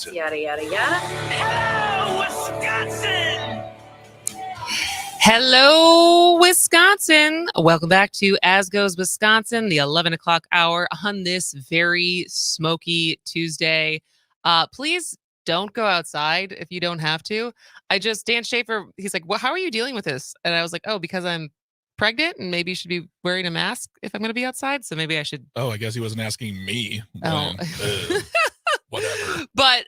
Wisconsin. Yada, yada, yada. Hello, Wisconsin! Hello, Wisconsin. Welcome back to As Goes Wisconsin, the 11 o'clock hour on this very smoky Tuesday. Please don't go outside if you don't have to. Dan Schaefer, he's like, well, how are you dealing with this? And I was like, oh, because I'm pregnant and maybe you should be wearing a mask if I'm going to be outside. So maybe I should. Oh, I guess he wasn't asking me. Oh. Whatever. But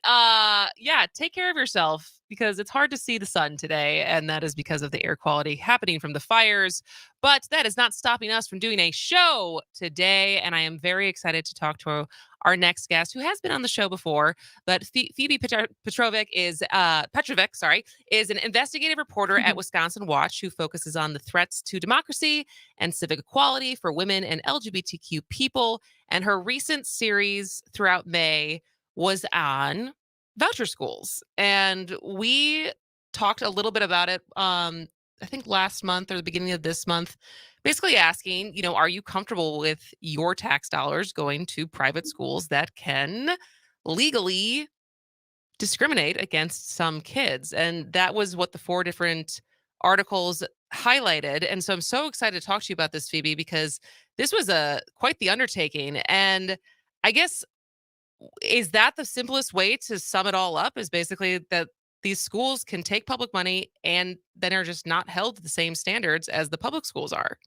yeah, take care of yourself because it's hard to see the sun today, and that is because of the air quality happening from the fires. But that is not stopping us from doing a show today, and I am very excited to talk to our next guest, who has been on the show before. But Phoebe Petrovic is an investigative reporter at Wisconsin Watch, who focuses on the threats to democracy and civic equality for women and LGBTQ people. And her recent series throughout May was on voucher schools. And we talked a little bit about it, I think last month or the beginning of this month, basically asking, are you comfortable with your tax dollars going to private schools that can legally discriminate against some kids? And that was what the 4 different articles highlighted. And so I'm so excited to talk to you about this, Phoebe, because this was quite the undertaking. And I guess, is that the simplest way to sum it all up, is basically that these schools can take public money and then are just not held to the same standards as the public schools are?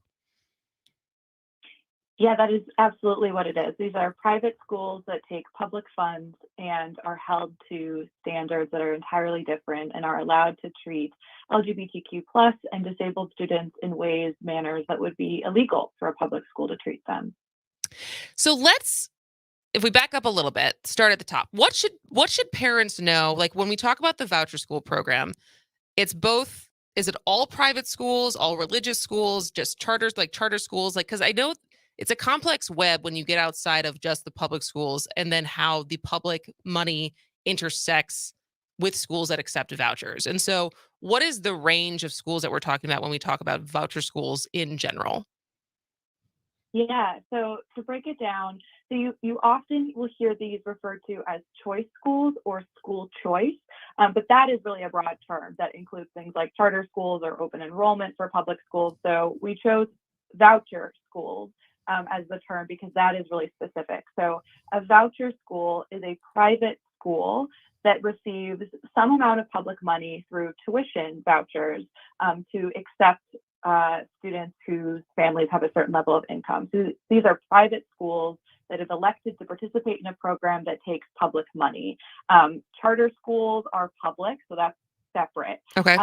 Yeah, that is absolutely what it is. These are private schools that take public funds and are held to standards that are entirely different and are allowed to treat LGBTQ plus and disabled students in manners that would be illegal for a public school to treat them. So if we back up a little bit, start at the top. What should parents know? Like when we talk about the voucher school program, it's both. Is it all private schools, all religious schools, just charter schools? Because I know it's a complex web when you get outside of just the public schools, and then how the public money intersects with schools that accept vouchers. And so, what is the range of schools that we're talking about when we talk about voucher schools in general? Yeah, so to break it down, so you often will hear these referred to as choice schools or school choice, but that is really a broad term that includes things like charter schools or open enrollment for public schools. So we chose voucher schools as the term because that is really specific. So a voucher school is a private school that receives some amount of public money through tuition vouchers to accept students whose families have a certain level of income. So these are private schools that have elected to participate in a program that takes public money. Charter schools are public, so that's separate. Okay.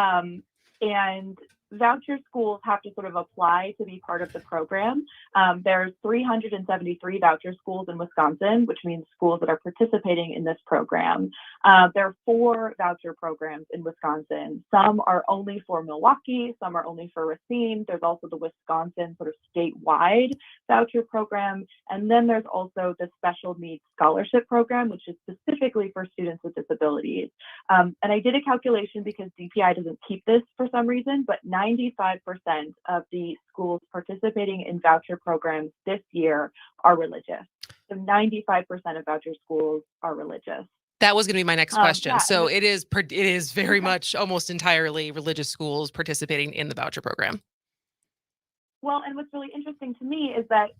And voucher schools have to sort of apply to be part of the program. There's 373 voucher schools in Wisconsin, which means schools that are participating in this program. There are 4 voucher programs in Wisconsin. Some are only for Milwaukee, some are only for Racine. There's also the Wisconsin sort of statewide voucher program. And then there's also the special needs scholarship program, which is specifically for students with disabilities. And I did a calculation because DPI doesn't keep this for some reason, but 95% of the schools participating in voucher programs this year are religious. So 95% of voucher schools are religious. That was going to be my next question. Yeah, so it is very much almost entirely religious schools participating in the voucher program. Well, and what's really interesting to me is that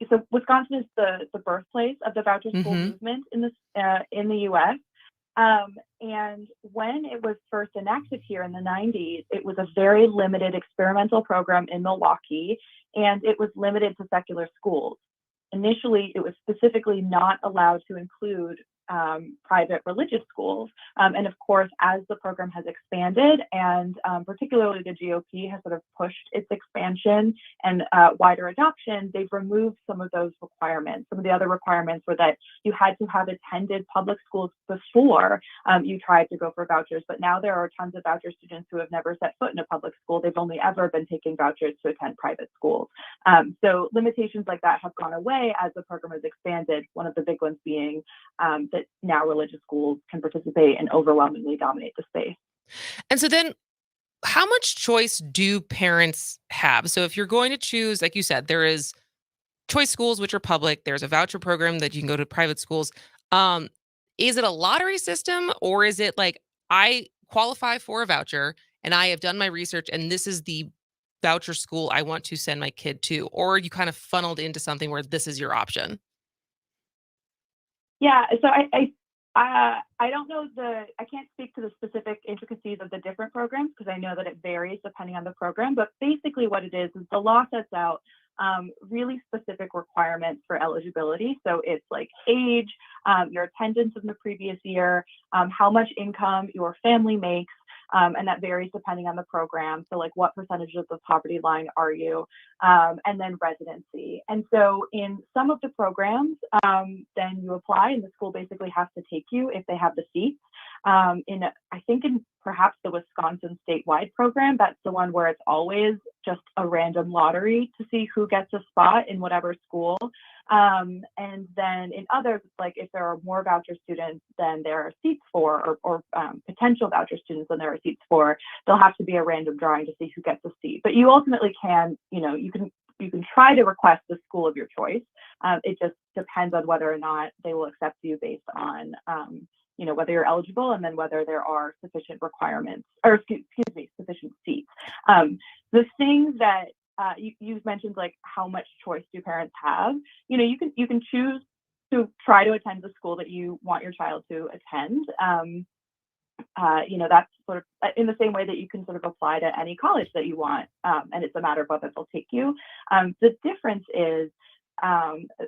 so Wisconsin is the birthplace of the voucher school movement in the U.S. And when it was first enacted here in the 90s, it was a very limited experimental program in Milwaukee, and it was limited to secular schools. Initially, it was specifically not allowed to include private religious schools. And of course, as the program has expanded and particularly the GOP has sort of pushed its expansion and wider adoption, they've removed some of those requirements. Some of the other requirements were that you had to have attended public schools before you tried to go for vouchers. But now there are tons of voucher students who have never set foot in a public school. They've only ever been taking vouchers to attend private schools. So limitations like that have gone away as the program has expanded, one of the big ones being that now religious schools can participate and overwhelmingly dominate the space. And so then how much choice do parents have? So if you're going to choose, like you said, there is choice schools, which are public. There's a voucher program that you can go to private schools. is it a lottery system, or is it like I qualify for a voucher and I have done my research and this is the voucher school I want to send my kid to, or are you kind of funneled into something where this is your option? Yeah, so I don't know I can't speak to the specific intricacies of the different programs because I know that it varies depending on the program. But basically, what it is the law sets out really specific requirements for eligibility. So it's like age, your attendance in the previous year, how much income your family makes. And that varies depending on the program. So like what percentage of the poverty line are you? And then residency. And so in some of the programs, then you apply and the school basically has to take you if they have the seats. I think in perhaps the Wisconsin statewide program, that's the one where it's always just a random lottery to see who gets a spot in whatever school. And then in others, like if there are more voucher students than there are seats for, or potential voucher students than there are seats for, there'll have to be a random drawing to see who gets a seat. But you ultimately can, you can try to request the school of your choice. It just depends on whether or not they will accept you based on, whether you're eligible and then whether there are sufficient requirements, or excuse me, sufficient seats. The things that you've mentioned, like how much choice do parents have? You can choose to try to attend the school that you want your child to attend. That's sort of in the same way that you can sort of apply to any college that you want, and it's a matter of whether they'll take you. The difference is,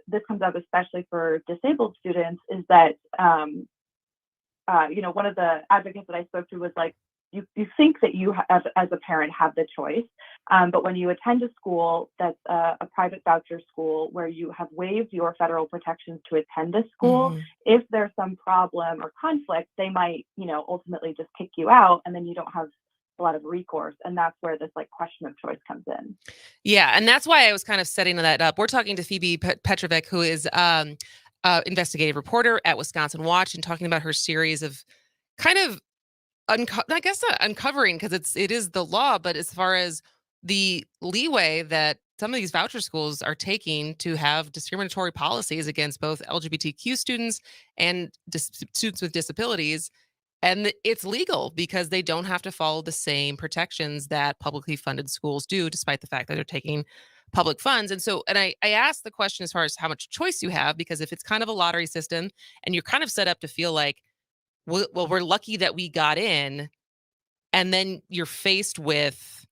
this comes up especially for disabled students, is that one of the advocates that I spoke to was like, you think that you as a parent have the choice, but when you attend a school that's a private voucher school where you have waived your federal protections to attend this school, if there's some problem or conflict, they might, ultimately just kick you out, and then you don't have a lot of recourse. And that's where this like question of choice comes in. Yeah, and that's why I was kind of setting that up. We're talking to Phoebe Petrovic, who is investigative reporter at Wisconsin Watch, and talking about her series of kind of I guess not uncovering, because it is the law, but as far as the leeway that some of these voucher schools are taking to have discriminatory policies against both LGBTQ students and students with disabilities. And it's legal because they don't have to follow the same protections that publicly funded schools do, despite the fact that they're taking public funds. And so, and I asked the question as far as how much choice you have, because if it's kind of a lottery system and you're kind of set up to feel like, well, we're lucky that we got in, and then you're faced with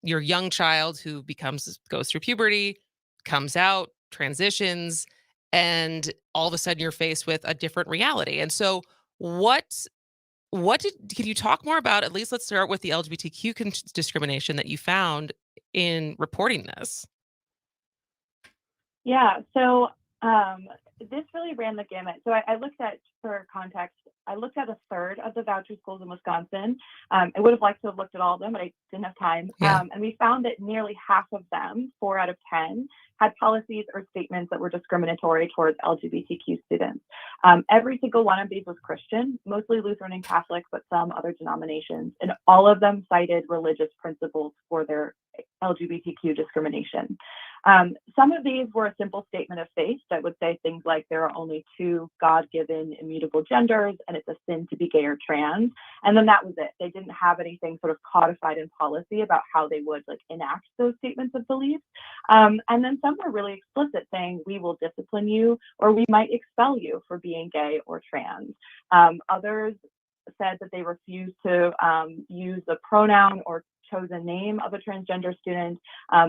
your young child who goes through puberty, comes out, transitions, and all of a sudden you're faced with a different reality. And so can you talk more about, at least let's start with the LGBTQ discrimination that you found in reporting this? Yeah, so this really ran the gamut. So I looked at, for context, I looked at a third of the voucher schools in Wisconsin. I would have liked to have looked at all of them, but I didn't have time. Yeah. And we found that nearly half of them, 4 out of 10, had policies or statements that were discriminatory towards LGBTQ students. Every single one of these was Christian, mostly Lutheran and Catholic, but some other denominations. And all of them cited religious principles for their LGBTQ discrimination. Some of these were a simple statement of faith that would say things like there are only 2 God-given immutable genders and it's a sin to be gay or trans. And then that was it. They didn't have anything sort of codified in policy about how they would like enact those statements of belief. And then some were really explicit, saying we will discipline you or we might expel you for being gay or trans. Others said that they refused to use the pronoun or chosen name of a transgender student,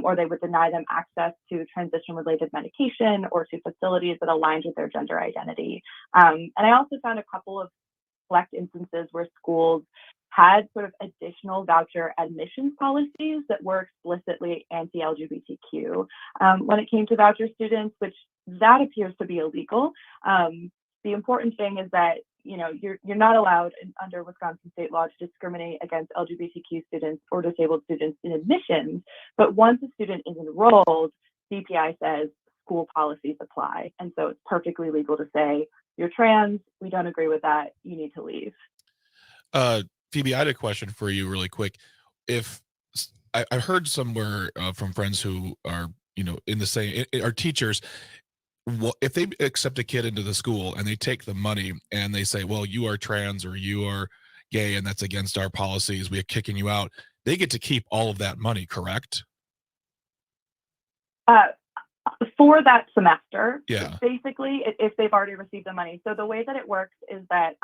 or they would deny them access to transition-related medication or to facilities that aligned with their gender identity. And I also found a couple of select instances where schools had sort of additional voucher admissions policies that were explicitly anti-LGBTQ when it came to voucher students, which that appears to be illegal. The important thing is that you're not allowed under Wisconsin state law to discriminate against LGBTQ students or disabled students in admissions. But once a student is enrolled, CPI says school policies apply. And so it's perfectly legal to say, you're trans, we don't agree with that, you need to leave. Phoebe, I had a question for you really quick. If I heard somewhere from friends who are, in the same, are teachers, what if they accept a kid into the school and they take the money and they say, well, you are trans or you are gay and that's against our policies, we are kicking you out, they get to keep all of that money, correct? For that semester, Yeah. basically, if they've already received the money. So the way that it works is that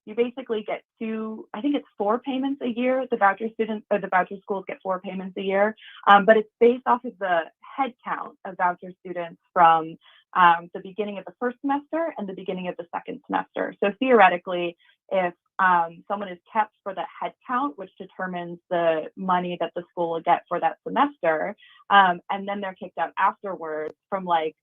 you basically get I think it's 4 payments a year. The voucher students or the voucher schools get 4 payments a year, but it's based off of the head count of voucher students from the beginning of the first semester and the beginning of the second semester. So theoretically, if someone is kept for the head count, which determines the money that the school will get for that semester, and then they're kicked out afterwards from I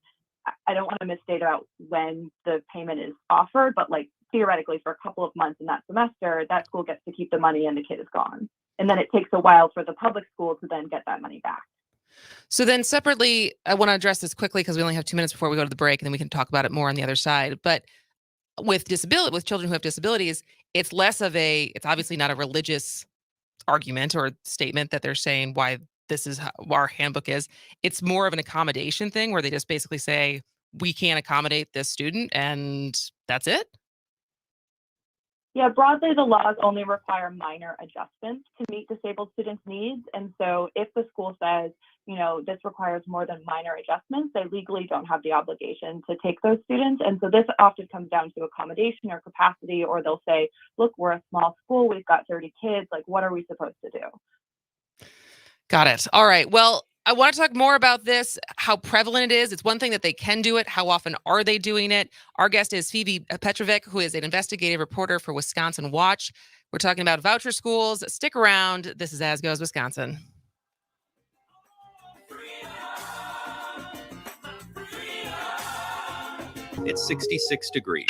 don't want to misstate about when the payment is offered, but theoretically for a couple of months in that semester, that school gets to keep the money and the kid is gone. And then it takes a while for the public school to then get that money back. So then separately, I want to address this quickly because we only have 2 minutes before we go to the break, and then we can talk about it more on the other side. But with children who have disabilities, it's obviously not a religious argument or statement that they're saying why this is how our handbook is. It's more of an accommodation thing where they just basically say, we can't accommodate this student and that's it. Yeah, broadly, the laws only require minor adjustments to meet disabled students' needs. And so if the school says, this requires more than minor adjustments, they legally don't have the obligation to take those students. And so this often comes down to accommodation or capacity, or they'll say, look, we're a small school, we've got 30 kids, what are we supposed to do? Got it. All right. Well, I want to talk more about this, how prevalent it is. It's one thing that they can do it. How often are they doing it? Our guest is Phoebe Petrovic, who is an investigative reporter for Wisconsin Watch. We're talking about voucher schools. Stick around. This is As Goes Wisconsin. It's 66 degrees.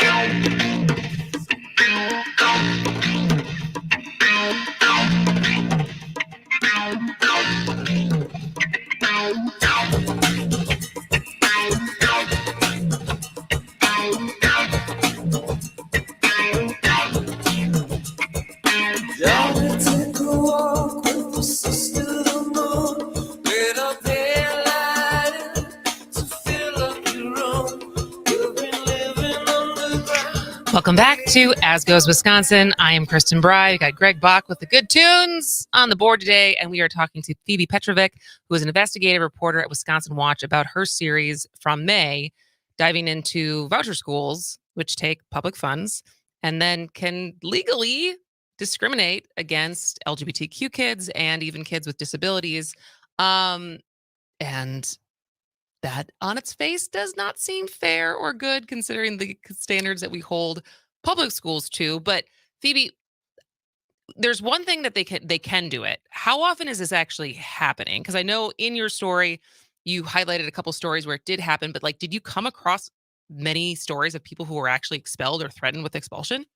Welcome back to As Goes Wisconsin. I am Kristen Bry. We got Greg Bach with the good tunes on the board today, and we are talking to Phoebe Petrovic, who is an investigative reporter at Wisconsin Watch, about her series from May, diving into voucher schools, which take public funds and then can legally discriminate against LGBTQ kids and even kids with disabilities. And that on its face does not seem fair or good considering the standards that we hold public schools to. But Phoebe, there's one thing that they can do it. How often is this actually happening? Because I know in your story, you highlighted a couple stories where it did happen, but did you come across many stories of people who were actually expelled or threatened with expulsion?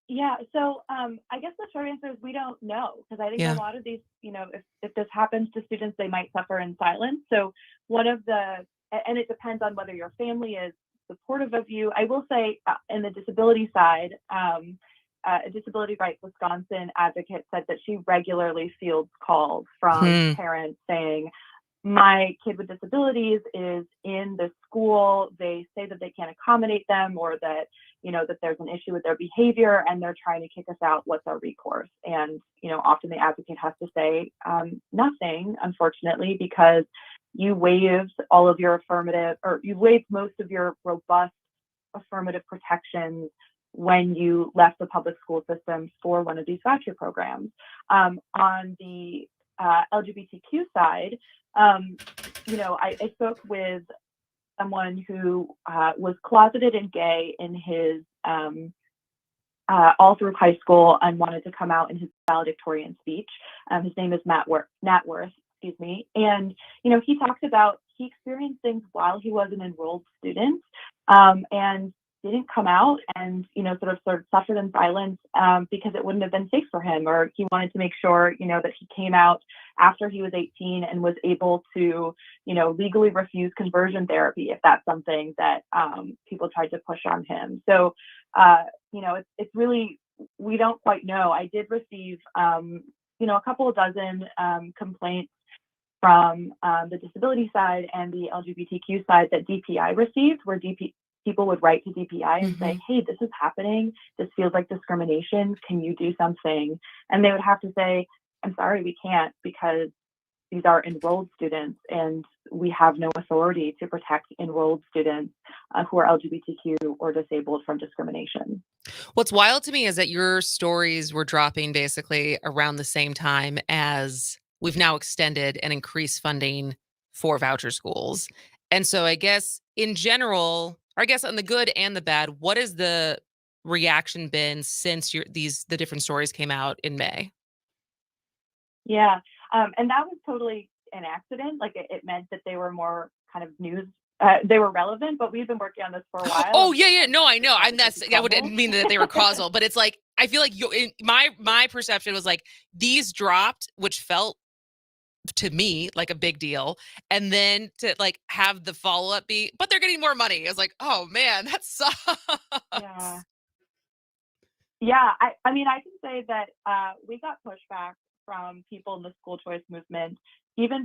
Yeah, so I guess the short answer is we don't know, because I think Yeah. a lot of these, if this happens to students, they might suffer in silence. So and it depends on whether your family is supportive of you. I will say in the disability side, a Disability Rights Wisconsin advocate said that she regularly fields calls from parents saying, my kid with disabilities is in the school. They say that they can't accommodate them, or that, that there's an issue with their behavior and they're trying to kick us out. What's our recourse? And, often the advocate has to say nothing, unfortunately, because you waived all of your you waived most of your robust affirmative protections when you left the public school system for one of these voucher programs. On the LGBTQ side, I spoke with someone who was closeted and gay in his all through high school and wanted to come out in his valedictorian speech. His name is Nat Worth, excuse me. And, he talked about he experienced things while he was an enrolled student and didn't come out and, sort of suffered in silence because it wouldn't have been safe for him, or he wanted to make sure, that he came out after he was 18 and was able to, legally refuse conversion therapy if that's something that people tried to push on him. So, it's really, we don't quite know. I did receive, a couple of dozen complaints from the disability side and the LGBTQ side that DPI received, where people would write to DPI and say, hey, this is happening. This feels like discrimination. Can you do something? And they would have to say, I'm sorry, we can't, because these are enrolled students and we have no authority to protect enrolled students who are LGBTQ or disabled from discrimination. What's wild to me is that your stories were dropping basically around the same time as we've now extended and increased funding for voucher schools. And so I guess in general, or I guess on the good and the bad, what has the reaction been since the different stories came out in May? Yeah. And that was totally an accident. Like it meant that they were more kind of news. They were relevant, but we've been working on this for a while. Oh yeah. No, I know. I wouldn't mean that they were causal, but it's like, I feel like my perception was like these dropped, which felt to me like a big deal, and then to like have the follow-up be, but they're getting more money. I was like, oh man, that sucks. Yeah. I mean, I can say that we got pushback from people in the school choice movement even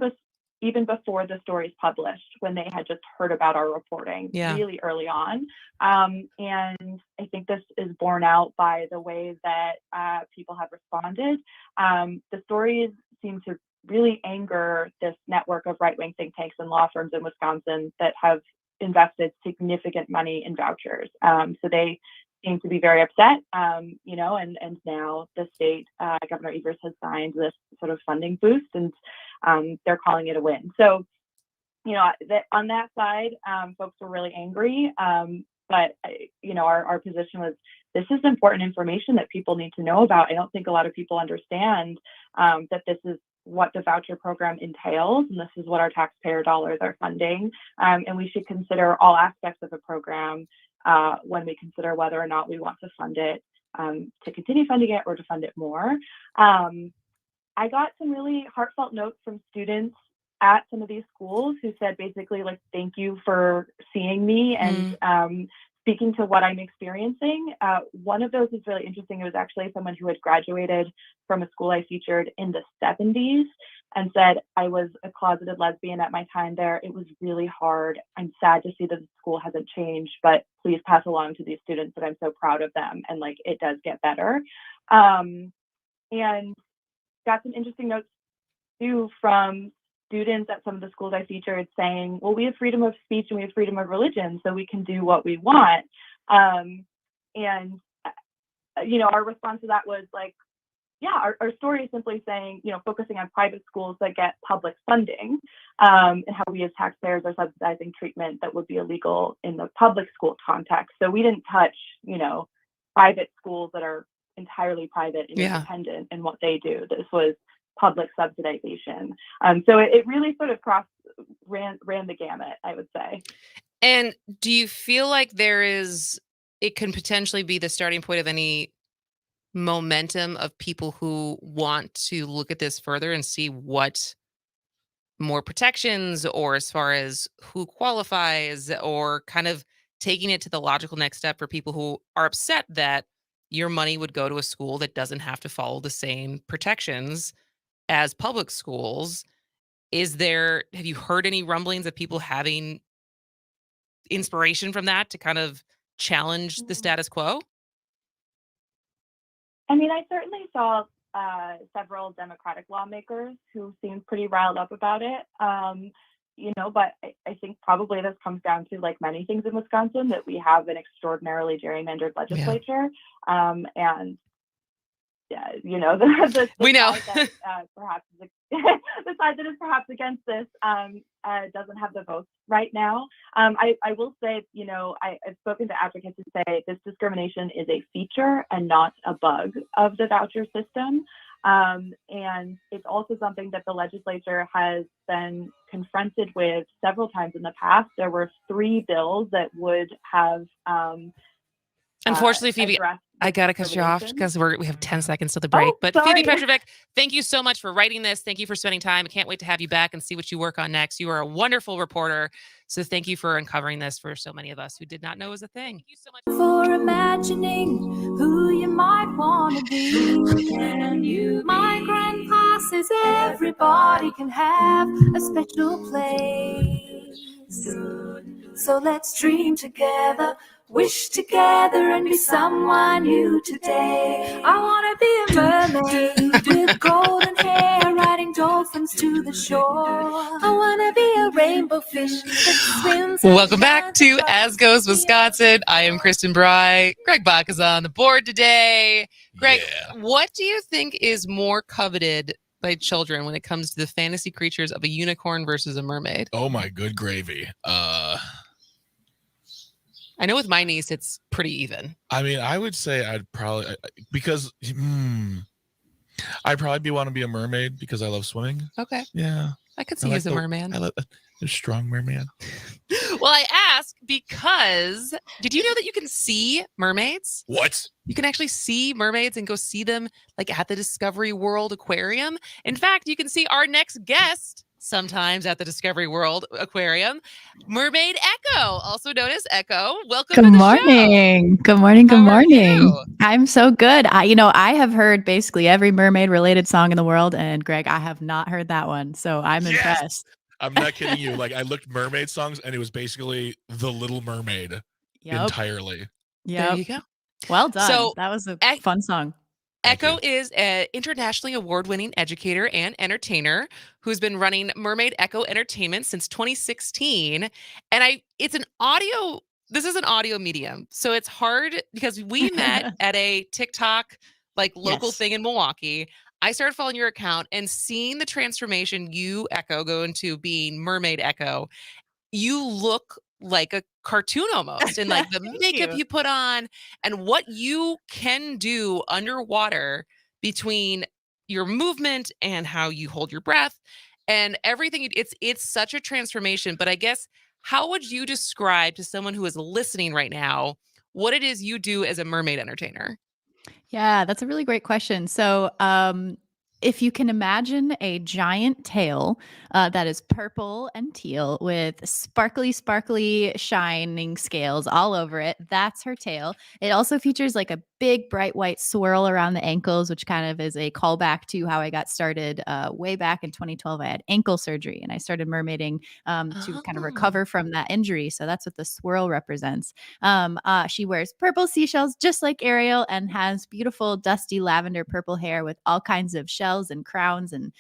before the stories published, when they had just heard about our reporting really early on. And I think this is borne out by the way that people have responded. The stories seem to really anger this network of right-wing think tanks and law firms in Wisconsin that have invested significant money in vouchers. So they seem to be very upset, and now the state, Governor Evers has signed this sort of funding boost, and they're calling it a win. So, on that side, folks were really angry, but, our position was, this is important information that people need to know about. I don't think a lot of people understand that this is what the voucher program entails, and this is what our taxpayer dollars are funding, and we should consider all aspects of the program when we consider whether or not we want to fund it, to continue funding it or to fund it more. I got some really heartfelt notes from students at some of these schools who said basically like, thank you for seeing me and speaking to what I'm experiencing. One of those is really interesting. It was actually someone who had graduated from a school I featured in the 70s and said, I was a closeted lesbian at my time there. It was really hard. I'm sad to see that the school hasn't changed, but please pass along to these students that I'm so proud of them. And like, it does get better. And got some interesting notes too from students at some of the schools I featured saying, well, we have freedom of speech and we have freedom of religion, so we can do what we want. Our response to that was like, yeah, our story is simply saying, focusing on private schools that get public funding, and how we as taxpayers are subsidizing treatment that would be illegal in the public school context. So we didn't touch, private schools that are entirely private and independent in what they do. This was public subsidization. So it really sort of ran the gamut, I would say. And do you feel like it can potentially be the starting point of any momentum of people who want to look at this further and see what more protections, or as far as who qualifies, or kind of taking it to the logical next step for people who are upset that your money would go to a school that doesn't have to follow the same protections as public schools? Have you heard any rumblings of people having inspiration from that to kind of challenge the status quo? I mean, I certainly saw several Democratic lawmakers who seemed pretty riled up about it. But I think probably this comes down to, like many things in Wisconsin, that we have an extraordinarily gerrymandered legislature. And yeah, the we know side that, perhaps the side that is perhaps against this doesn't have the votes right now. I will say, I've spoken to advocates who say this discrimination is a feature and not a bug of the voucher system. And it's also something that the legislature has been confronted with several times in the past. There were 3 bills that would have unfortunately, Phoebe, I gotta cut you off because we have 10 seconds to the break. But sorry. Phoebe Petrovic, thank you so much for writing this. Thank you for spending time. I can't wait to have you back and see what you work on next. You are a wonderful reporter. So thank you for uncovering this for so many of us who did not know it was a thing. Thank you so much for imagining who you might want to be. My grandpa said places, everybody can have a special place. So let's dream together, wish together, and be someone new today. I wanna be a mermaid with golden hair, riding dolphins to the shore. I wanna be a rainbow fish that swims. Welcome back to As Goes Wisconsin. I am Kristen Bry. Greg Bach is on the board today. Greg, what do you think is more coveted by children when it comes to the fantasy creatures of a unicorn versus a mermaid? Oh my good gravy. I know with my niece, it's pretty even. I mean, I would say I'd probably, because I'd probably want to be a mermaid because I love swimming. Okay. Yeah. I could see you as a merman. I love a strong merman. Well, I ask because did you know that you can see mermaids? What? You can actually see mermaids and go see them like at the Discovery World Aquarium. In fact, you can see our next guest sometimes at the Discovery World Aquarium, Mermaid Echo, also known as Echo. Welcome to the morning. show. Good morning. Good How are morning. you? I'm so good. I have heard basically every mermaid related song in the world, and Greg, I have not heard that one. So I'm impressed. I'm not kidding you. Like I looked mermaid songs and it was basically The Little Mermaid entirely. There you go. Well done. So, that was a fun song. Echo is an internationally award-winning educator and entertainer who's been running Mermaid Echo Entertainment since 2016. And this is an audio medium. So it's hard because we met at a TikTok like local thing in Milwaukee. I started following your account and seeing the transformation you, Echo, go into being Mermaid Echo. You look like a cartoon almost, and like the makeup you put on and what you can do underwater between your movement and how you hold your breath and everything. It's such a transformation. But I guess, how would you describe to someone who is listening right now what it is you do as a mermaid entertainer? Yeah, that's a really great question. So, if you can imagine a giant tail that is purple and teal with sparkly, shining scales all over it, that's her tail. It also features like a big, bright white swirl around the ankles, which kind of is a callback to how I got started way back in 2012. I had ankle surgery and I started mermaiding to kind of recover from that injury. So that's what the swirl represents. She wears purple seashells just like Ariel and has beautiful dusty lavender purple hair with all kinds of shells and crowns and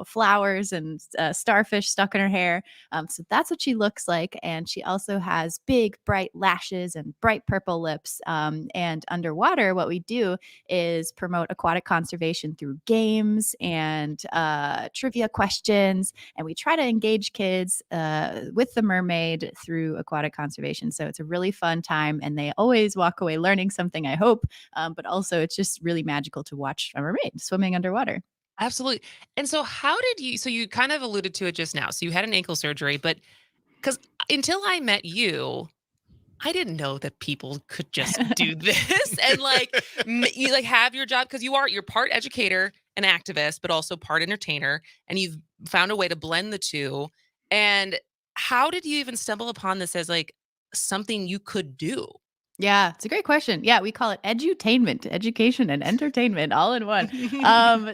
flowers and starfish stuck in her hair. So that's what she looks like. And she also has big bright lashes and bright purple lips. And underwater, what we do is promote aquatic conservation through games and trivia questions, and we try to engage kids with the mermaid through aquatic conservation. So it's a really fun time, and they always walk away learning something, I hope. But also, it's just really magical to watch a mermaid swimming underwater. Absolutely. And so so you kind of alluded to it just now. So you had an ankle surgery, but because until I met you, I didn't know that people could just do this and you like have your job, because you're part educator and activist, but also part entertainer, and you've found a way to blend the two. And how did you even stumble upon this as like something you could do? Yeah, it's a great question. Yeah, we call it edutainment, education and entertainment all in one.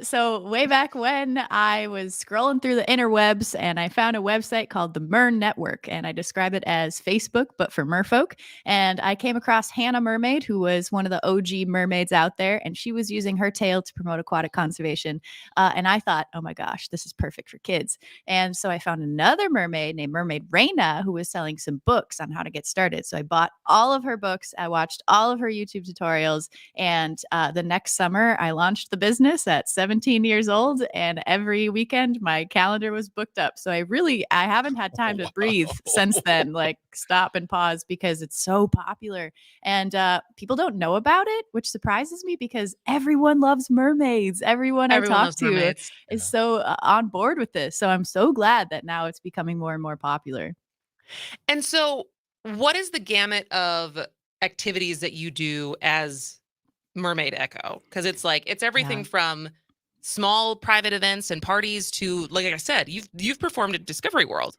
So way back when I was scrolling through the interwebs and I found a website called the Mern Network, and I describe it as Facebook, but for merfolk. And I came across Hannah Mermaid, who was one of the OG mermaids out there, and she was using her tail to promote aquatic conservation. And I thought, oh my gosh, this is perfect for kids. And so I found another mermaid named Mermaid Reina, who was selling some books on how to get started. So I bought all of her books. I watched all of her YouTube tutorials, and the next summer I launched the business at 17 years old, and every weekend my calendar was booked up. So I haven't had time to breathe since then, like stop and pause, because it's so popular and people don't know about it, which surprises me because everyone loves mermaids. Everyone I talk to is so on board with this. So I'm so glad that now it's becoming more and more popular. And so what is the gamut of activities that you do as Mermaid Echo? Because it's everything from small private events and parties to, like I said, you've performed at Discovery World.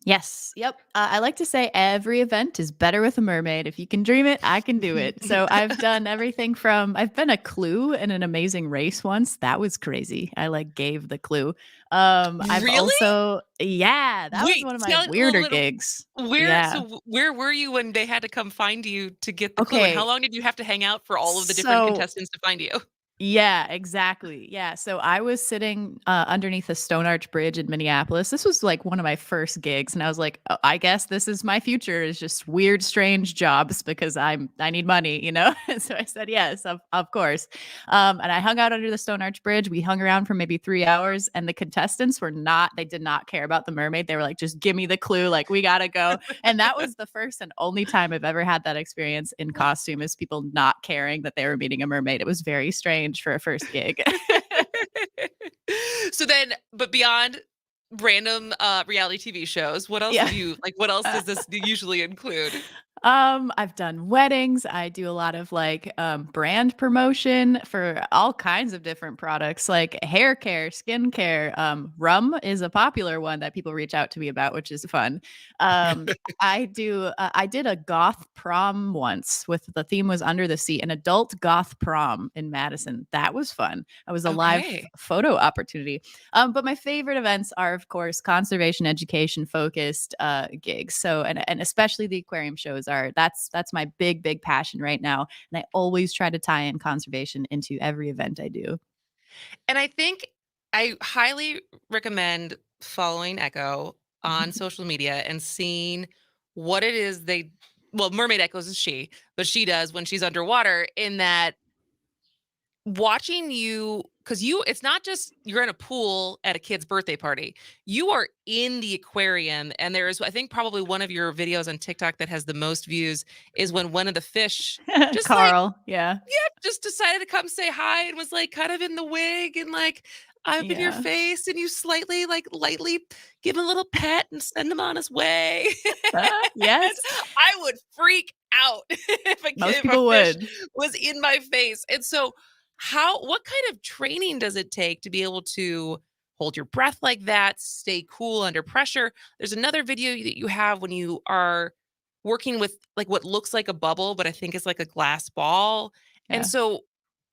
Yes. Yep. I like to say every event is better with a mermaid. If you can dream it, I can do it. So I've done everything from I've been a clue in an amazing race once. That was crazy. I like gave the clue. I've Really? also that was Wait, one of my tell a weirder little. gigs. Where Yeah. so where were you when they had to come find you to get the clue? And how Okay. long did you have to hang out for all of the different So contestants to find you? yeah, exactly. Yeah. So I was sitting underneath a Stone Arch Bridge in Minneapolis. This was like one of my first gigs, and I was like, oh, I guess this is my future is just weird, strange jobs because I need money, you know. So I said yes, of course. And I hung out under the Stone Arch Bridge. We hung around for maybe 3 hours, and the contestants were not. They did not care about the mermaid. They were like, just give me the clue. Like we gotta go. And that was the first and only time I've ever had that experience in costume is people not caring that they were meeting a mermaid. It was very strange for a first gig. So then, but beyond random reality TV shows, what else Yeah. do you like? What else does this usually include? I've done weddings. I do a lot of like brand promotion for all kinds of different products like hair care, skin care. Rum is a popular one that people reach out to me about, which is fun. I did a goth prom once with the theme was under the sea, an adult goth prom in Madison. That was fun. It was a live Okay. photo opportunity. But my favorite events are, of course, conservation education focused gigs. So, and especially the aquarium shows are that's my big passion right now. And I always try to tie in conservation into every event I do. And I think I highly recommend following Echo on social media and seeing what it is well, Mermaid Echoes is she, but she does when she's underwater in that watching you because it's not just you're in a pool at a kid's birthday party. You are in the aquarium, and there's I think probably one of your videos on TikTok that has the most views is when one of the fish just like Carl, yeah. just decided to come say hi and was like kind of in the wig and like up in your Yeah. face, and you slightly like lightly give him a little pet and send him on his way. Yes. I would freak out Most if a people fish would. was in my face. And so what kind of training does it take to be able to hold your breath like that, stay cool under pressure? There's another video that you have when you are working with like what looks like a bubble, but I think it's like a glass ball. And Yeah. so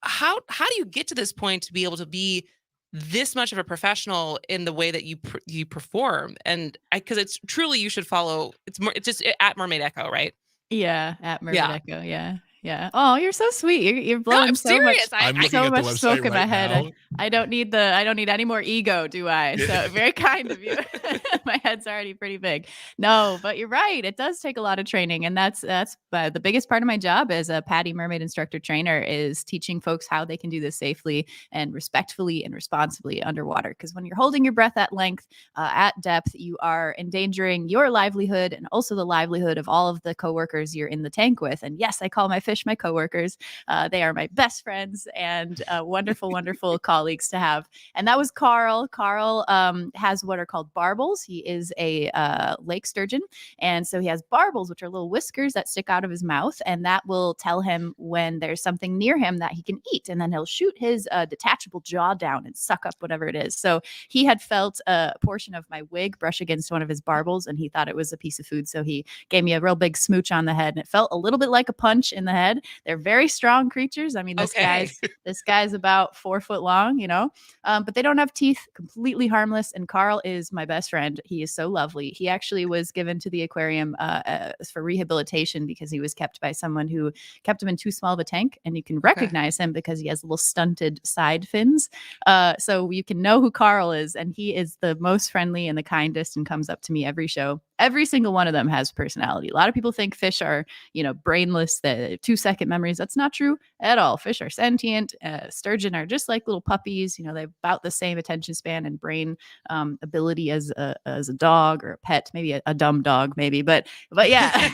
how do you get to this point to be able to be this much of a professional in the way that you perform? And because it's truly you should follow. It's just at Mermaid Echo, right? Yeah, at Mermaid Yeah. Echo, yeah, yeah. Oh, you're so sweet. You're No, blowing I'm so much serious. I'm looking so at the much website smoke in my right head. now. I don't need any more ego, do I? So very kind of you. My head's already pretty big. No, but you're right. It does take a lot of training, and that's the biggest part of my job as a PADI mermaid instructor trainer is teaching folks how they can do this safely and respectfully and responsibly underwater. Because when you're holding your breath at length, at depth, you are endangering your livelihood and also the livelihood of all of the coworkers you're in the tank with. And yes, I call my fish my coworkers. They are my best friends and wonderful, wonderful colleagues to have. And that was Carl. Carl has what are called barbels. He is a lake sturgeon. And so he has barbels, which are little whiskers that stick out of his mouth. And that will tell him when there's something near him that he can eat. And then he'll shoot his detachable jaw down and suck up whatever it is. So he had felt a portion of my wig brush against one of his barbels and he thought it was a piece of food. So he gave me a real big smooch on the head and it felt a little bit like a punch in the head. They're very strong creatures. I mean, this guy's about 4 foot long, but they don't have teeth, completely harmless. And Carl is my best friend. He is so lovely. He actually was given to the aquarium for rehabilitation because he was kept by someone who kept him in too small of a tank. And you can recognize him because he has little stunted side fins. So you can know who Carl is. And he is the most friendly and the kindest and comes up to me every show. Every single one of them has personality. A lot of people think fish are, brainless, the 2-second memories. That's not true at all. Fish are sentient. Sturgeon are just like little puppies. They have about the same attention span and brain ability as a dog or a pet, maybe a dumb dog, maybe. But yeah.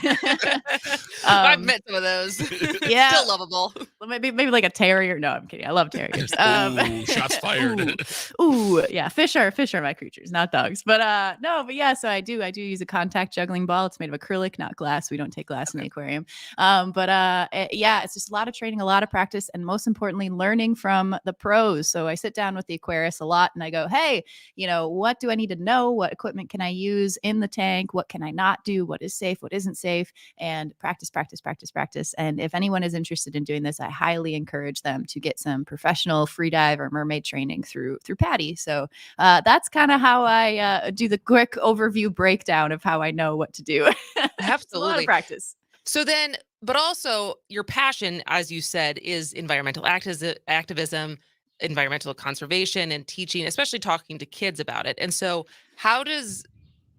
I've met some of those. Yeah. Still lovable. maybe like a terrier. No, I'm kidding. I love terriers. Ooh, shots fired. Ooh, yeah. Fish are my creatures, not dogs. But no, but yeah. So I do use a contact juggling ball. It's made of acrylic, not glass. We don't take glass in the aquarium. Yeah, it's just a lot of training, a lot of practice, and most importantly, learning from the pros. So I sit down with the aquarist a lot, and I go, hey, what do I need to know? What equipment can I use in the tank? What can I not do? What is safe? What isn't safe? And practice, practice, practice, practice. And if anyone is interested in doing this, I highly encourage them to get some professional free dive or mermaid training through Patty. So that's kind of how I do the quick overview breakdown of how I know what to do. It's a lot of Absolutely. practice. So then, but also your passion, as you said, is environmental activism, environmental conservation, and teaching, especially talking to kids about it. And so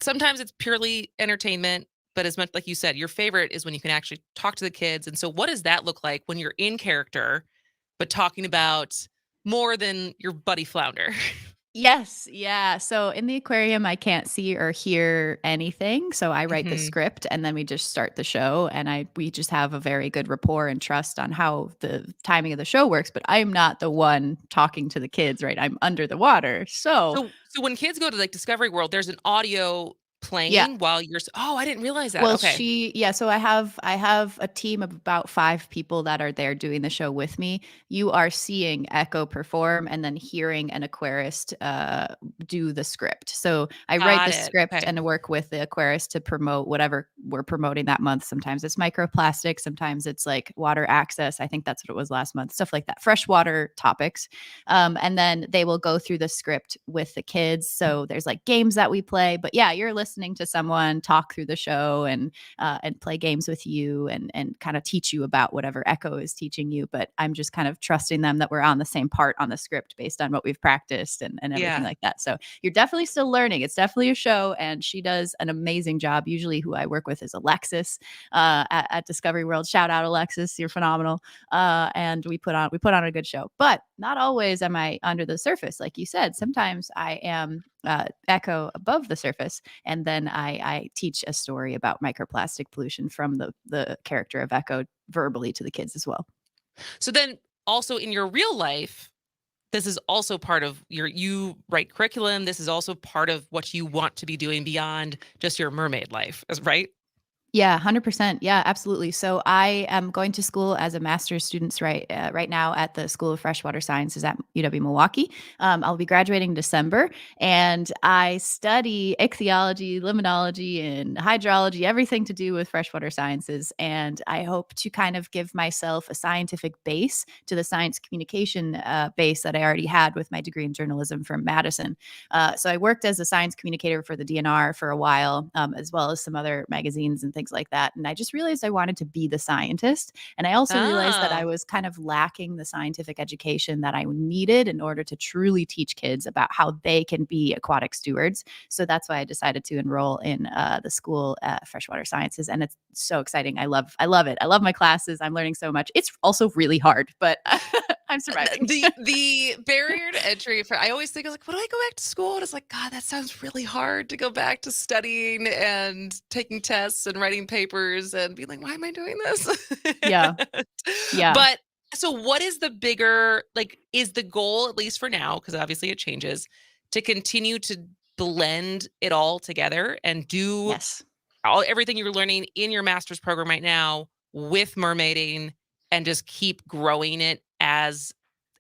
sometimes it's purely entertainment, but as much like you said, your favorite is when you can actually talk to the kids. And so what does that look like when you're in character, but talking about more than your buddy flounder? Yes. Yeah. So in the aquarium, I can't see or hear anything. So I write the Mhm. script and then we just start the show. And we just have a very good rapport and trust on how the timing of the show works. But I'm not the one talking to the kids, right? I'm under the water. So So when kids go to like Discovery World, there's an audio yeah. playing while you're. Oh, I didn't realize that. Well, Okay. so I have a team of about 5 people that are there doing the show with me. You are seeing Echo perform and then hearing an aquarist do the script. So I write Got the it. script Okay. and work with the aquarist to promote whatever we're promoting that month. Sometimes it's microplastics, sometimes it's like water access. I think that's what it was last month, stuff like that, freshwater topics. And then they will go through the script with the kids. So there's like games that we play. But yeah, you're listening to someone talk through the show and play games with you and kind of teach you about whatever Echo is teaching you. But I'm just kind of trusting them that we're on the same part on the script based on what we've practiced and everything Yeah. like that. So you're definitely still learning. It's definitely a show, and she does an amazing job. Usually, who I work with is Alexis at Discovery World. Shout out, Alexis, you're phenomenal. And we put on a good show, but not always am I under the surface, like you said. Sometimes I am Echo above the surface, and then I teach a story about microplastic pollution from the character of Echo verbally to the kids as well. So then also in your real life, this is also part of you write curriculum. This is also part of what you want to be doing beyond just your mermaid life, right? Yeah, 100%. Yeah, absolutely. So I am going to school as a master's student right now at the School of Freshwater Sciences at UW Milwaukee. I'll be graduating December, and I study ichthyology, limnology, and hydrology, everything to do with freshwater sciences. And I hope to kind of give myself a scientific base to the science communication base that I already had with my degree in journalism from Madison. So I worked as a science communicator for the DNR for a while, as well as some other magazines and things like that. And I just realized I wanted to be the scientist. And I also realized that Ah, I was kind of lacking the scientific education that I needed in order to truly teach kids about how they can be aquatic stewards. So that's why I decided to enroll in the school at Freshwater Sciences. And it's so exciting. I love it. I love my classes. I'm learning so much. It's also really hard, but I'm surviving. the barrier to entry for I always think I was like, would I go back to school? And it's like, God, that sounds really hard to go back to studying and taking tests and writing papers and be like, why am I doing this? Yeah. Yeah. But so what is the bigger, like, is the goal, at least for now, because obviously it changes, to continue to blend it all together and do Yes. everything you're learning in your master's program right now with mermaiding and just keep growing it as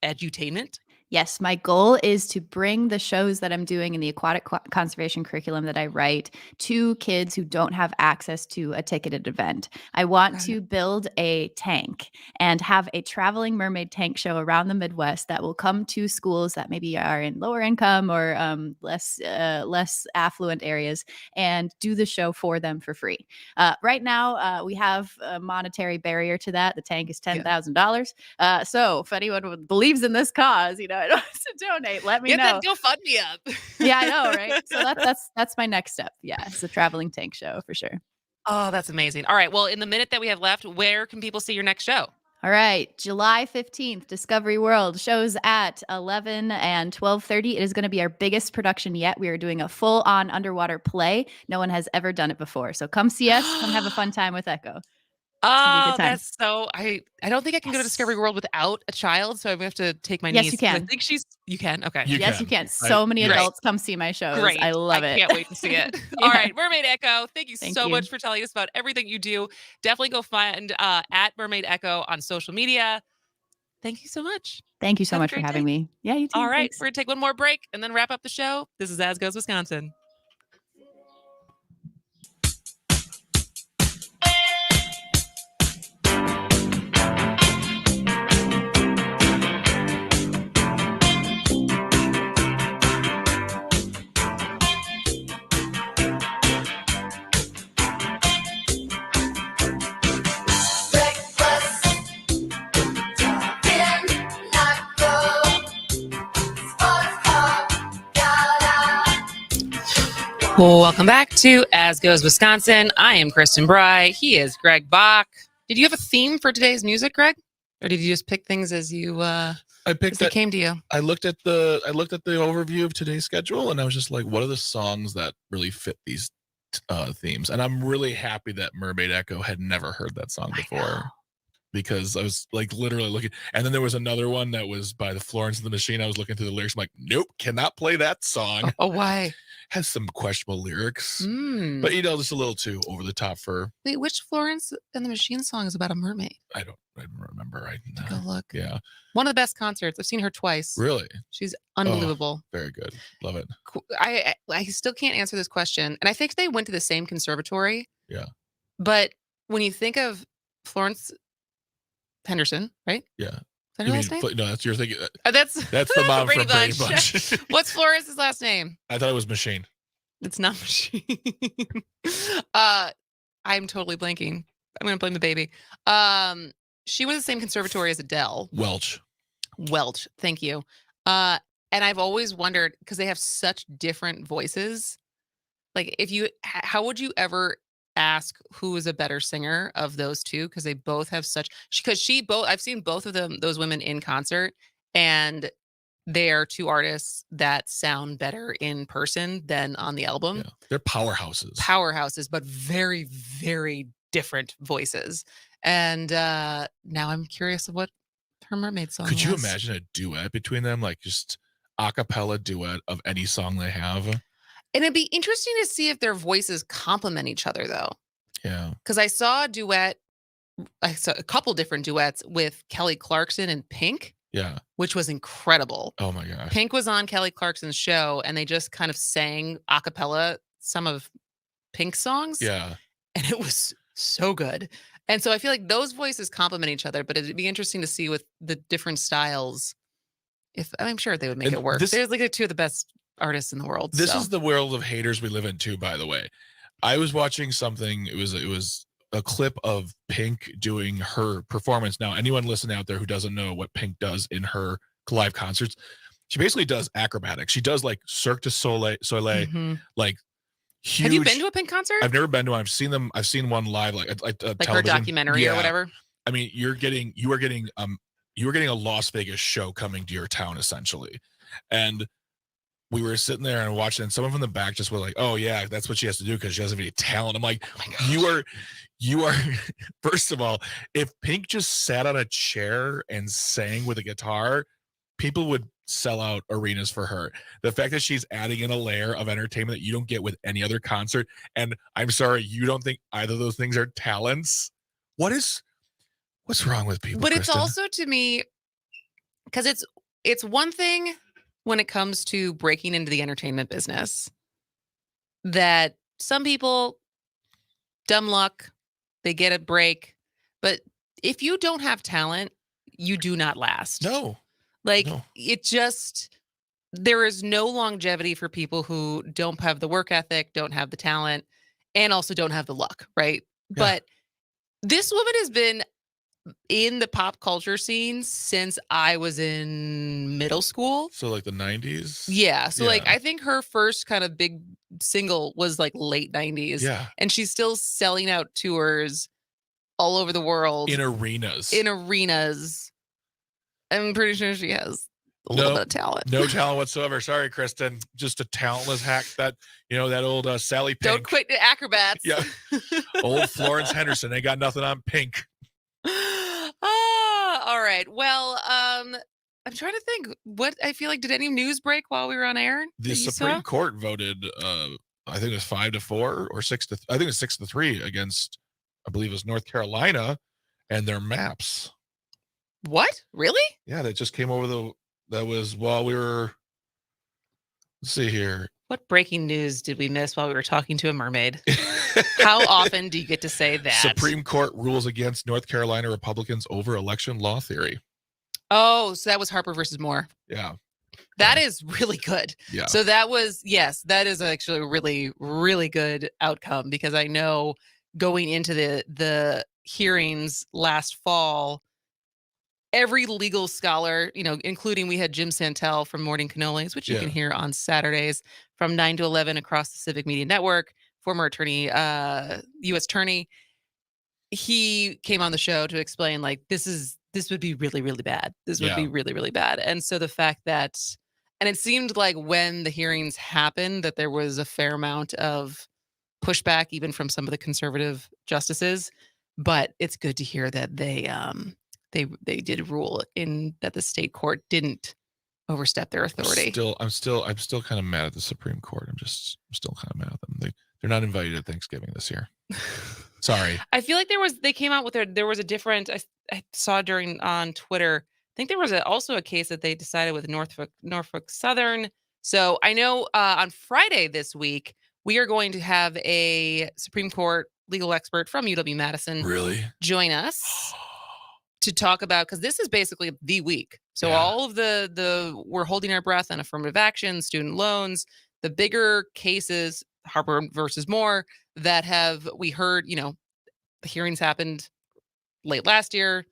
edutainment? Yes, my goal is to bring the shows that I'm doing in the aquatic conservation curriculum that I write to kids who don't have access to a ticketed event. I want Got to build a tank and have a traveling mermaid tank show around the Midwest that will come to schools that maybe are in lower income or less affluent areas and do the show for them for free. Right now, we have a monetary barrier to that. The tank is $10,000. So if anyone believes in this cause, and wants to donate, let me Get know. that GoFundMe up. Yeah, I know, right? So that's my next step. Yeah, it's a traveling tank show for sure. Oh, that's amazing. All right. Well, in the minute that we have left, where can people see your next show? All right, July 15th, Discovery World shows at 11 and 12:30. It is going to be our biggest production yet. We are doing a full-on underwater play. No one has ever done it before. So come see us. Come have a fun time with Echo. gonna be a good Oh, time. that's so I don't think I can go to Yes. Discovery World without a child, so I'm gonna have to take my Yes, niece. you 'Cause I can. think you can? Okay. Yes, you can. So many yes. adults come see my shows. Great. I love it. can't wait to see it. Yeah. All right, Mermaid Echo, thank you Thank so you. much for telling us about everything you do. Definitely go find at Mermaid Echo on social media. Thank you so much. Thank you so Have a much for great having day. me. Yeah, you too. All right, Thanks. we're gonna take one more break and then wrap up the show. This is As Goes Wisconsin. Welcome back to As Goes Wisconsin. I am Kristen Bry. He is Greg Bach. Did you have a theme for today's music, Greg? Or did you just pick things as you I as picked they that. came to you? I looked at the overview of today's schedule, and I was just like, what are the songs that really fit these themes? And I'm really happy that Mermaid Echo had never heard that song before, because I was like literally looking. And then there was another one that was by the Florence and the Machine. I was looking through the lyrics. I'm like, nope, cannot play that song. Oh, why? Has some questionable lyrics, Mm. but just a little too over the top for. Wait, which Florence and the Machine song is about a mermaid? I don't remember right now. Go look. Yeah, One of the best concerts. I've seen her twice. really. She's unbelievable. Very good. Love it. I still can't answer this question. And I think they went to the same conservatory. Yeah. But when you think of Florence Henderson, right? Yeah. Is that her last name? No, that's you're thinking. That's the mom Brady from Brady Bunch. Bunch. What's Florence's last name? I thought it was Machine. It's not Machine. I'm totally blanking. I'm gonna blame the baby. She was the same conservatory as Adele. Welch. Thank you. And I've always wondered, because they have such different voices. Like, how would you ever ask who is a better singer of those two? Because they both have I've seen both of those women in concert, and they are two artists that sound better in person than on the album. Yeah. They're Powerhouses, but very, very different voices. And now I'm curious of what her mermaid song Could you was. imagine a duet between them, like just a cappella duet of any song they have? And it'd be interesting to see if their voices complement each other, though. Yeah. Because I saw a couple different duets with Kelly Clarkson and Pink. Yeah. Which was incredible. Oh my gosh. Pink was on Kelly Clarkson's show, and they just kind of sang a cappella some of Pink's songs. Yeah. And it was so good. And so I feel like those voices complement each other, but it'd be interesting to see with the different styles. I'm sure they would make it work. There's like two of the best artists in the world. This is the world of haters we live in too, by the way. I was watching something. It was a clip of Pink doing her performance. Now, anyone listening out there who doesn't know what Pink does in her live concerts, she basically does acrobatics. She does like Cirque du Soleil, like huge. Have you been to a Pink concert? I've never been to one. I've seen them. I've seen one live, like television. Her documentary or whatever. I mean, you are getting a Las Vegas show coming to your town, essentially. And we were sitting there and watching, and someone from the back just was like, "Oh yeah, that's what she has to do because she doesn't have any talent." I'm like, you are. First of all, if Pink just sat on a chair and sang with a guitar, people would sell out arenas for her. The fact that she's adding in a layer of entertainment that you don't get with any other concert, and I'm sorry, you don't think either of those things are talents? What's wrong with people? But Kristen? It's also, to me, because it's one thing when it comes to breaking into the entertainment business, that some people, dumb luck, they get a break. But if you don't have talent, you do not last. No. It just, there is no longevity for people who don't have the work ethic, don't have the talent, and also don't have the luck, right? Yeah. But this woman has been in the pop culture scene since I was in middle school. So like the 90s? Yeah. So like I think her first kind of big single was like late 90s. Yeah. And she's still selling out tours all over the world. In arenas. I'm pretty sure she has A little bit of talent. No talent whatsoever. Sorry, Kristen. Just a talentless hack. That that old Sally Pink. Don't quit the acrobats. Yeah. Old Florence Henderson. They got nothing on Pink. All right. Well, I'm trying to think. What I feel like, did any news break while we were on air? The that you Supreme saw? Court voted. I think it was 5-4 or 6-. I think it was 6-3 against. I believe it was North Carolina, and their maps. What? Really? Yeah, that just came over That was while we were. Let's see here. What breaking news did we miss while we were talking to a mermaid? How often do you get to say that? Supreme Court rules against North Carolina Republicans over election law theory. Oh, so that was Harper versus Moore. Yeah. That is really good. Yeah. So that was, yes, that is actually a really, really good outcome, because I know going into the hearings last fall, every legal scholar, including we had Jim Santel from Morning Cannolis, which you can hear on Saturdays from 9 to 11 across the Civic Media Network, former attorney, U.S. attorney. He came on the show to explain, like, this would be really, really bad. This would be really, really bad. And so the fact that, and it seemed like when the hearings happened that there was a fair amount of pushback, even from some of the conservative justices. But it's good to hear that they did rule in that the state court didn't overstep their authority. I'm still kind of mad at the Supreme Court. I'm still kind of mad at them. They're not invited at Thanksgiving this year. Sorry. I feel like they came out with there was a different, I saw on Twitter. I think there was also a case that they decided with Norfolk Southern. So I know on Friday this week, we are going to have a Supreme Court legal expert from UW-Madison join us to talk about, because this is basically the week. So all of the we're holding our breath on affirmative action, student loans, the bigger cases, Harper versus Moore, that we heard, the hearings happened late last year,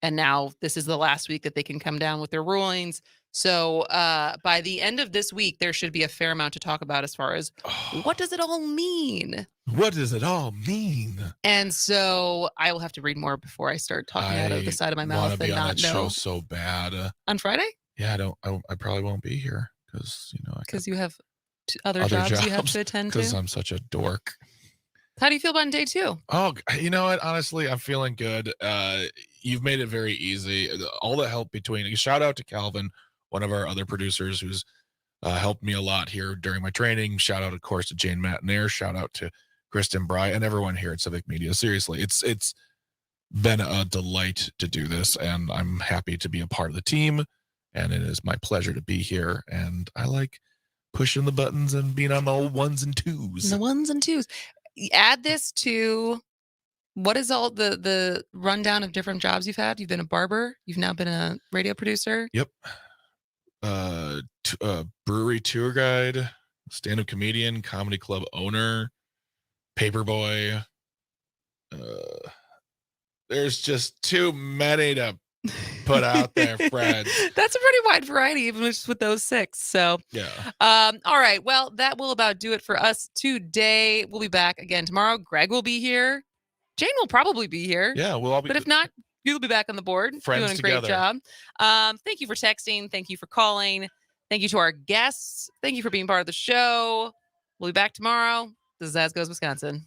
and now this is the last week that they can come down with their rulings. So by the end of this week, there should be a fair amount to talk about as far as what does it all mean? What does it all mean? And so I will have to read more before I start talking out of the side of my mouth and not know. Show so bad. On Friday? Yeah, I probably won't be here because you have other jobs you have to attend to. Because I'm such a dork. How do you feel about day 2? Oh, you know what? Honestly, I'm feeling good. You've made it very easy. All the help between. Shout out to Calvin, one of our other producers, who's helped me a lot here during my training. Shout out, of course, to Jane Matinair. Shout out to Kristen Bry and everyone here at Civic Media. Seriously, it's been a delight to do this, and I'm happy to be a part of the team. And it is my pleasure to be here. And I like pushing the buttons and being on the old ones and twos. The ones and twos. Add this to what is all the rundown of different jobs you've had. You've been a barber. You've now been a radio producer. Yep. Brewery tour guide, stand-up comedian, comedy club owner, paperboy. There's just too many to put out there, Fred. That's a pretty wide variety, even with those 6. So yeah. All right. Well, that will about do it for us today. We'll be back again tomorrow. Greg will be here. Jane will probably be here. Yeah, we'll all be. But if not, you'll be back on the board. Friends doing a great together. job. Thank you for texting. Thank you for calling. Thank you to our guests. Thank you for being part of the show. We'll be back tomorrow. This is As Goes Wisconsin.